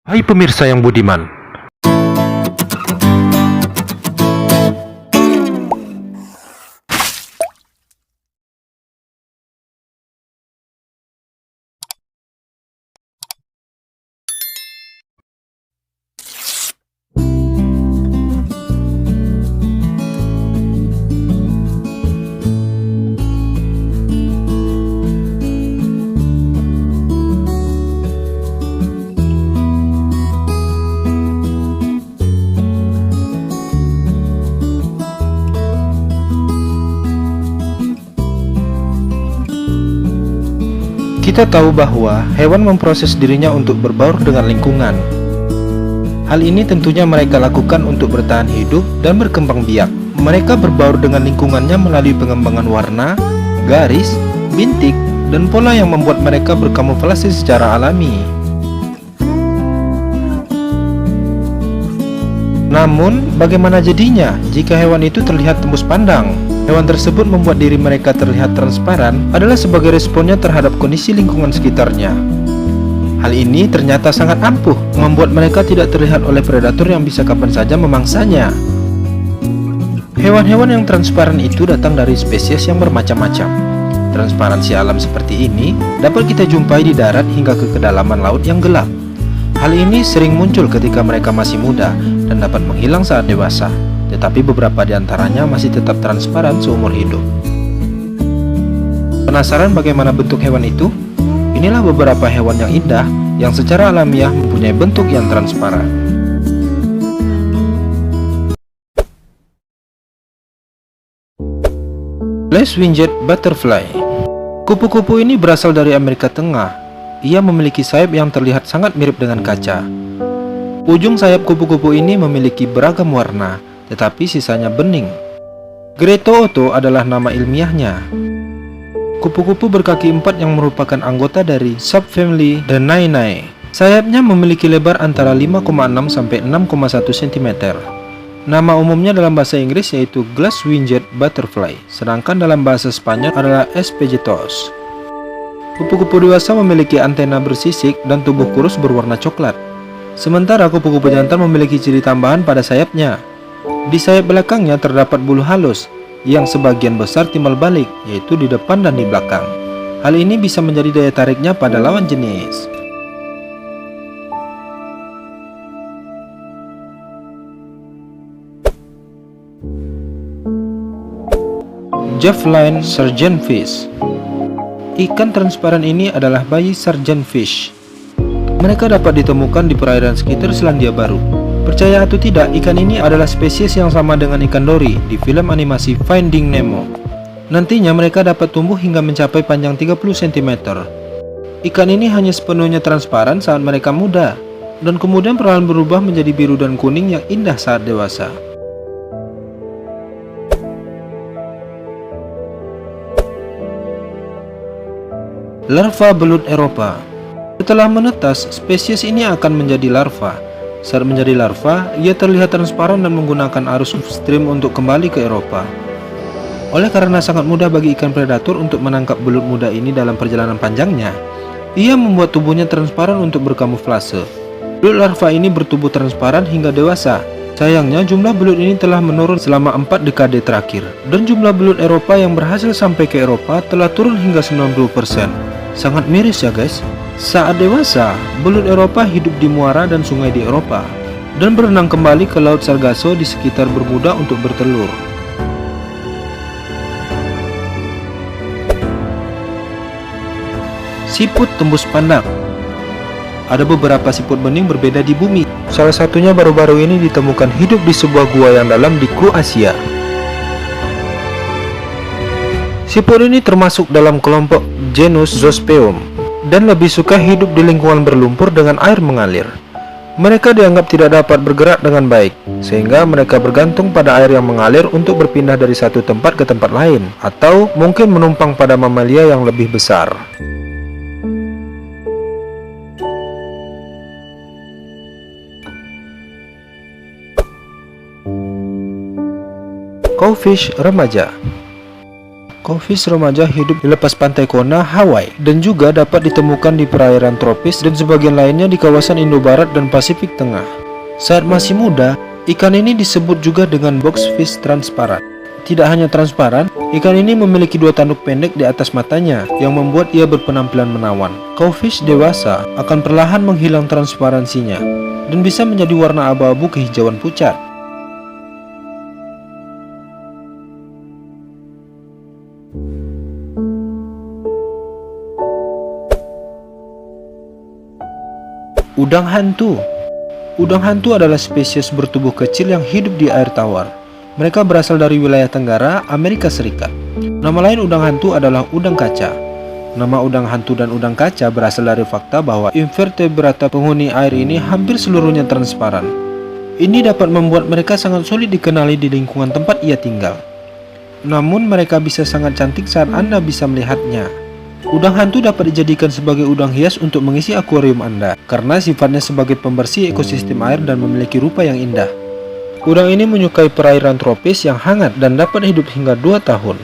Hai pemirsa yang budiman, kita tahu bahwa hewan memproses dirinya untuk berbaur dengan lingkungan. Hal ini tentunya mereka lakukan untuk bertahan hidup dan berkembang biak. Mereka berbaur dengan lingkungannya melalui pengembangan warna, garis, bintik, dan pola yang membuat mereka berkamuflase secara alami. Namun, bagaimana jadinya jika hewan itu terlihat tembus pandang? Hewan tersebut membuat diri mereka terlihat transparan adalah sebagai responnya terhadap kondisi lingkungan sekitarnya. Hal ini ternyata sangat ampuh, membuat mereka tidak terlihat oleh predator yang bisa kapan saja memangsanya. Hewan-hewan yang transparan itu datang dari spesies yang bermacam-macam. Transparansi alam seperti ini dapat kita jumpai di darat hingga ke kedalaman laut yang gelap. Hal ini sering muncul ketika mereka masih muda dan dapat menghilang saat dewasa. Tetapi beberapa di antaranya masih tetap transparan seumur hidup. Penasaran bagaimana bentuk hewan itu? Inilah beberapa hewan yang indah yang secara alamiah mempunyai bentuk yang transparan. Glass-winged butterfly. Kupu-kupu ini berasal dari Amerika Tengah. Ia memiliki sayap yang terlihat sangat mirip dengan kaca. Ujung sayap kupu-kupu ini memiliki beragam warna, tetapi sisanya bening. Greto-Otto adalah nama ilmiahnya. Kupu-kupu berkaki empat yang merupakan anggota dari subfamily Daninae. Sayapnya memiliki lebar antara 5,6 sampai 6,1 cm. Nama umumnya dalam bahasa Inggris yaitu glass-winged butterfly, sedangkan dalam bahasa Spanyol adalah espejetos. Kupu-kupu dewasa memiliki antena bersisik dan tubuh kurus berwarna coklat. Sementara kupu-kupu jantan memiliki ciri tambahan pada sayapnya. Di sayap belakangnya terdapat bulu halus yang sebagian besar timbal balik, yaitu di depan dan di belakang. Hal ini bisa menjadi daya tariknya pada lawan jenis. Javelin surgeonfish. Ikan transparan ini adalah bayi surgeonfish. Mereka dapat ditemukan di perairan sekitar Selandia Baru. Percaya atau tidak, ikan ini adalah spesies yang sama dengan ikan dori di film animasi Finding Nemo. Nantinya mereka dapat tumbuh hingga mencapai panjang 30 cm. Ikan ini hanya sepenuhnya transparan saat mereka muda, dan kemudian perlahan berubah menjadi biru dan kuning yang indah saat dewasa. Larva belut Eropa. Setelah menetas, spesies ini akan menjadi larva. Saat menjadi larva, ia terlihat transparan dan menggunakan arus upstream untuk kembali ke Eropa. Oleh karena sangat mudah bagi ikan predator untuk menangkap belut muda ini dalam perjalanan panjangnya, ia membuat tubuhnya transparan untuk berkamuflase. Belut larva ini bertubuh transparan hingga dewasa. Sayangnya jumlah belut ini telah menurun selama 4 dekade terakhir, dan jumlah belut Eropa yang berhasil sampai ke Eropa telah turun hingga 90%. Sangat miris ya guys. Saat dewasa, belut Eropa hidup di muara dan sungai di Eropa dan berenang kembali ke Laut Sargasso di sekitar Bermuda untuk bertelur. Siput tembus pandang. Ada beberapa siput bening berbeda di bumi. Salah satunya baru-baru ini ditemukan hidup di sebuah gua yang dalam di Kroasia. Siput ini termasuk dalam kelompok genus Zospeum dan lebih suka hidup di lingkungan berlumpur dengan air mengalir. Mereka dianggap tidak dapat bergerak dengan baik, sehingga mereka bergantung pada air yang mengalir untuk berpindah dari satu tempat ke tempat lain, atau mungkin menumpang pada mamalia yang lebih besar. Cowfish remaja. Cowfish remaja hidup di lepas pantai Kona, Hawaii, dan juga dapat ditemukan di perairan tropis dan sebagian lainnya di kawasan Indo-Barat dan Pasifik Tengah. Saat masih muda, ikan ini disebut juga dengan boxfish transparan. Tidak hanya transparan, ikan ini memiliki dua tanduk pendek di atas matanya yang membuat ia berpenampilan menawan. Cowfish dewasa akan perlahan menghilang transparansinya dan bisa menjadi warna abu-abu kehijauan pucat. Udang hantu. Udang hantu adalah spesies bertubuh kecil yang hidup di air tawar. Mereka berasal dari wilayah Tenggara, Amerika Serikat. Nama lain udang hantu adalah udang kaca. Nama udang hantu dan udang kaca berasal dari fakta bahwa invertebrata penghuni air ini hampir seluruhnya transparan. Ini dapat membuat mereka sangat sulit dikenali di lingkungan tempat ia tinggal. Namun mereka bisa sangat cantik saat Anda bisa melihatnya. Udang hantu dapat dijadikan sebagai udang hias untuk mengisi akuarium Anda, karena sifatnya sebagai pembersih ekosistem air dan memiliki rupa yang indah. Udang ini menyukai perairan tropis yang hangat dan dapat hidup hingga 2 tahun.